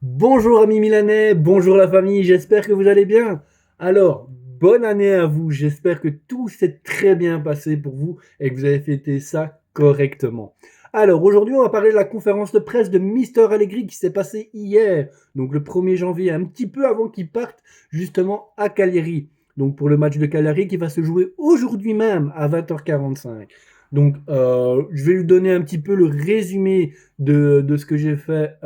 Bonjour amis milanais, bonjour la famille, j'espère que vous allez bien. Alors, bonne année à vous, j'espère que tout s'est très bien passé pour vous et que vous avez fêté ça correctement. Alors, aujourd'hui, on va parler de la conférence de presse de Mister Allegri qui s'est passée hier, donc le 1er janvier, un petit peu avant qu'il parte justement à Cagliari. Donc pour le match de Cagliari qui va se jouer aujourd'hui même à 20h45. Donc, je vais vous donner un petit peu le résumé de ce que j'ai fait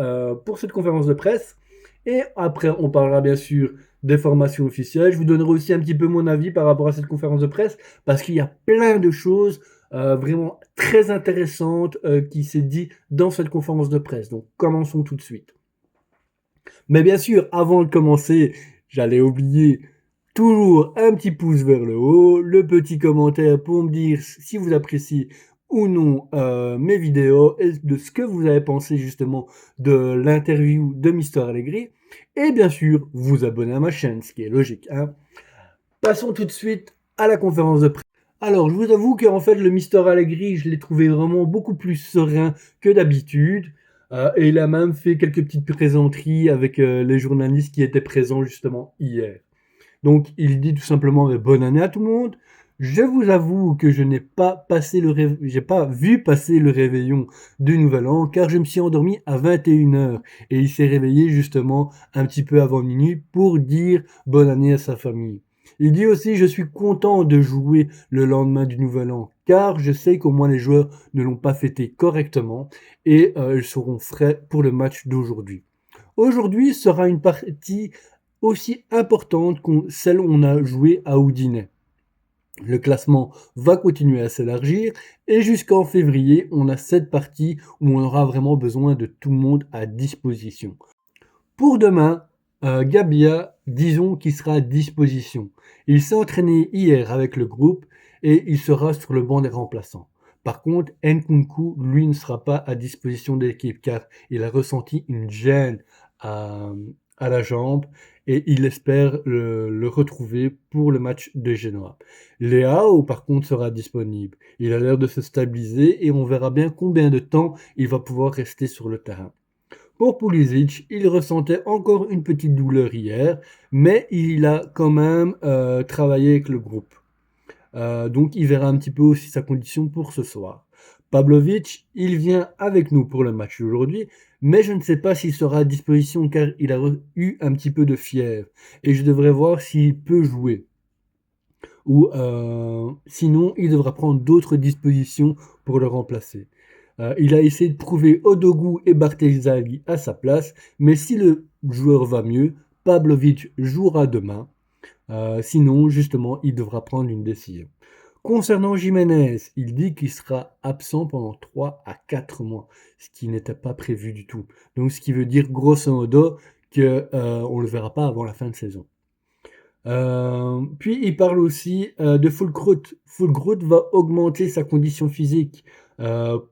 pour cette conférence de presse. Et après, on parlera bien sûr des formations officielles. Je vous donnerai aussi un petit peu mon avis par rapport à cette conférence de presse, parce qu'il y a plein de choses vraiment très intéressantes qui s'est dit dans cette conférence de presse. Donc, commençons tout de suite. Mais bien sûr, avant de commencer, j'allais oublier toujours un petit pouce vers le haut, le petit commentaire pour me dire si vous appréciez ou non mes vidéos et de ce que vous avez pensé justement de l'interview de Mister Allegri. Et bien sûr, vous abonner à ma chaîne, ce qui est logique, hein. Passons tout de suite à la conférence de presse. Alors, je vous avoue qu'en fait, le Mister Allegri, je l'ai trouvé vraiment beaucoup plus serein que d'habitude. Et il a même fait quelques petites plaisanteries avec les journalistes qui étaient présents justement hier. Donc, il dit tout simplement bonne année à tout le monde. Je vous avoue que je n'ai pas passé j'ai pas vu passer le réveillon du Nouvel An car je me suis endormi à 21h et il s'est réveillé justement un petit peu avant minuit pour dire bonne année à sa famille. Il dit aussi je suis content de jouer le lendemain du Nouvel An car je sais qu'au moins les joueurs ne l'ont pas fêté correctement et ils seront frais pour le match d'aujourd'hui. Aujourd'hui sera une partie aussi importante que celle où on a joué à Houdinay. Le classement va continuer à s'élargir et jusqu'en février, on a cette partie où on aura vraiment besoin de tout le monde à disposition. Pour demain, Gabia, disons qu'il sera à disposition. Il s'est entraîné hier avec le groupe et il sera sur le banc des remplaçants. Par contre, Nkunku, lui, ne sera pas à disposition de l'équipe car il a ressenti une gêne à, à la jambe et il espère le retrouver pour le match de Genoa. Leao, par contre, sera disponible. Il a l'air de se stabiliser et on verra bien combien de temps il va pouvoir rester sur le terrain. Pour Pulisic, il ressentait encore une petite douleur hier, mais il a quand même travaillé avec le groupe. Donc il verra un petit peu aussi sa condition pour ce soir. Pavlovic, il vient avec nous pour le match d'aujourd'hui, mais je ne sais pas s'il sera à disposition car il a eu un petit peu de fièvre et je devrais voir s'il peut jouer. Ou sinon, il devra prendre d'autres dispositions pour le remplacer. Il a essayé de prouver Odogu et Bartezaghi à sa place, mais si le joueur va mieux, Pavlovic jouera demain. Sinon, justement, il devra prendre une décision. Concernant Jiménez, il dit qu'il sera absent pendant 3 à 4 mois, ce qui n'était pas prévu du tout. Donc, ce qui veut dire grosso modo qu'on ne le verra pas avant la fin de saison. Puis il parle aussi de Fulkrut. Fulkrut va augmenter sa condition physique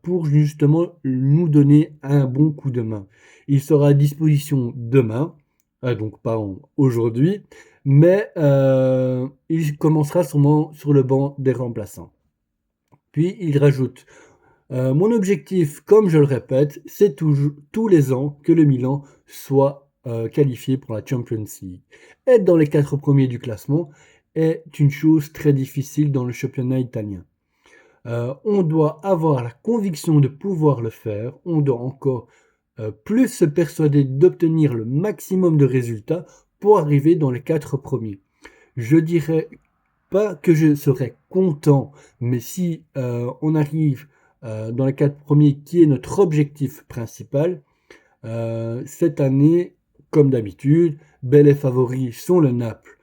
pour justement nous donner un bon coup de main. Il sera à disposition demain, donc pas aujourd'hui, mais il commencera sûrement sur le banc des remplaçants. Puis il rajoute mon objectif, comme je le répète, c'est tous les ans que le Milan soit qualifié pour la Champions League. Être dans les 4 premiers du classement est une chose très difficile dans le championnat italien. On doit avoir la conviction de pouvoir le faire, on doit encore plus se persuader d'obtenir le maximum de résultats pour arriver dans les 4 premiers. Je dirais pas que je serais content, mais si on arrive dans les 4 premiers, qui est notre objectif principal, cette année, comme d'habitude, bel et favoris sont le Naples,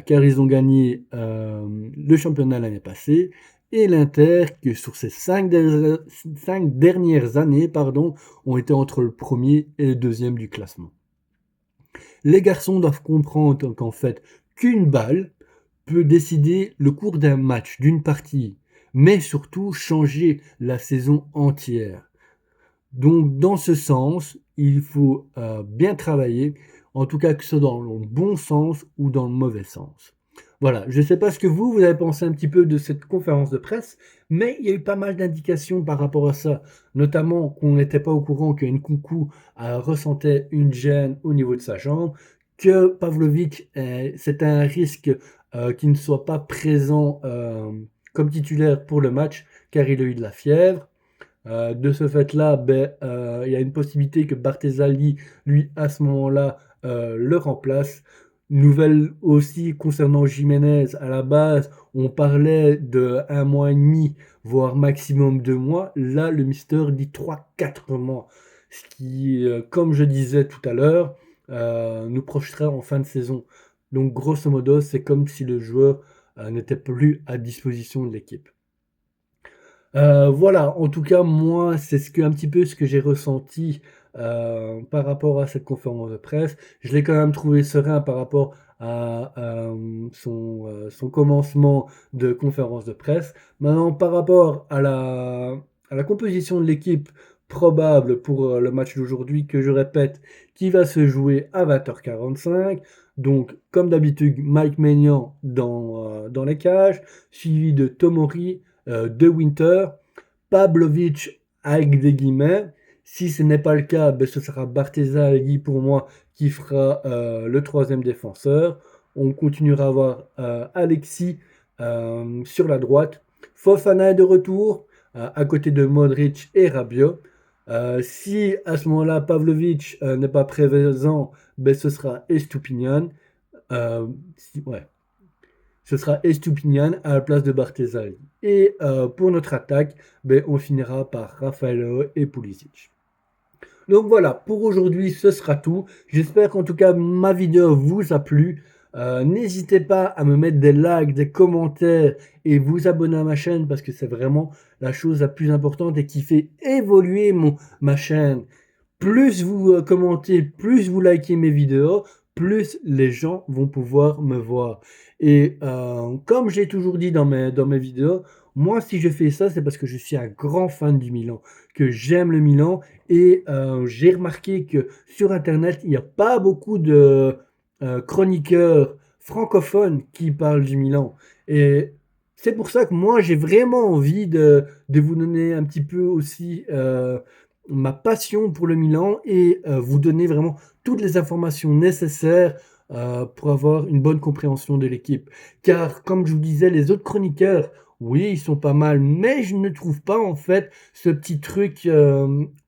car ils ont gagné le championnat l'année passée, et l'Inter, qui sur ces 5 dernières années, ont été entre le premier et le deuxième du classement. Les garçons doivent comprendre qu'en fait, qu'une balle peut décider le cours d'un match, d'une partie, mais surtout changer la saison entière. Donc dans ce sens, il faut bien travailler, en tout cas que ce soit dans le bon sens ou dans le mauvais sens. Voilà, je ne sais pas ce que vous avez pensé un petit peu de cette conférence de presse, mais il y a eu pas mal d'indications par rapport à ça, notamment qu'on n'était pas au courant que Nkunku ressentait une gêne au niveau de sa jambe, que Pavlovic, c'était un risque qu'il ne soit pas présent comme titulaire pour le match, car il a eu de la fièvre. De ce fait-là, il y a une possibilité que Barthézali, lui, à ce moment-là, le remplace. Nouvelle aussi concernant Jiménez, à la base, on parlait de 1 mois et demi, voire maximum 2 mois. Là, le Mister dit 3, 4 mois. Ce qui, comme je disais tout à l'heure, nous projeterait en fin de saison. Donc, grosso modo, c'est comme si le joueur n'était plus à disposition de l'équipe. Voilà, en tout cas, moi, c'est un petit peu ce que j'ai ressenti par rapport à cette conférence de presse. Je l'ai quand même trouvé serein par rapport à son commencement de conférence de presse. Maintenant, par rapport à la composition de l'équipe probable pour le match d'aujourd'hui, que je répète, qui va se jouer à 20h45. Donc, comme d'habitude, Mike Maignan dans les cages, suivi de Tomori, De Winter, Pavlovic avec des guillemets. Si ce n'est pas le cas, ce sera Barthézali pour moi qui fera le troisième défenseur. On continuera à avoir Alexis sur la droite. Fofana est de retour à côté de Modric et Rabiot. Si à ce moment-là Pavlovic n'est pas présent, ce sera Estupiñán. Ouais, ce sera Estupiñán à la place de Barthézali. Et pour notre attaque, on finira par Rafael et Pulisic. Donc voilà, pour aujourd'hui, ce sera tout. J'espère qu'en tout cas, ma vidéo vous a plu. N'hésitez pas à me mettre des likes, des commentaires et vous abonner à ma chaîne parce que c'est vraiment la chose la plus importante et qui fait évoluer ma chaîne. Plus vous commentez, plus vous likez mes vidéos, plus les gens vont pouvoir me voir. Et comme j'ai toujours dit dans mes vidéos, moi si je fais ça, c'est parce que je suis un grand fan du Milan, que j'aime le Milan. Et j'ai remarqué que sur Internet, il n'y a pas beaucoup de chroniqueurs francophones qui parlent du Milan. Et c'est pour ça que moi j'ai vraiment envie de vous donner un petit peu aussi ma passion pour le Milan et vous donner vraiment toutes les informations nécessaires pour avoir une bonne compréhension de l'équipe. Car comme je vous disais, les autres chroniqueurs, oui, ils sont pas mal, mais je ne trouve pas en fait ce petit truc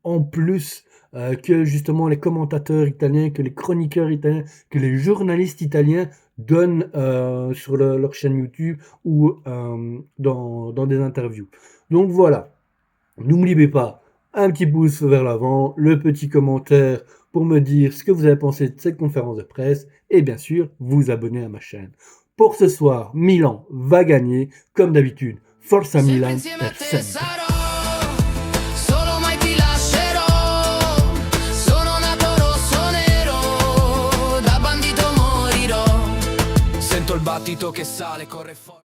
en plus que justement les commentateurs italiens, que les chroniqueurs italiens, que les journalistes italiens donnent sur leur chaîne YouTube ou dans des interviews. Donc voilà, n'oubliez pas, un petit pouce vers l'avant, le petit commentaire pour me dire ce que vous avez pensé de cette conférence de presse et bien sûr vous abonner à ma chaîne. Pour ce soir, Milan va gagner comme d'habitude. Forza Milan per sempre. Il battito che sale, corre forte.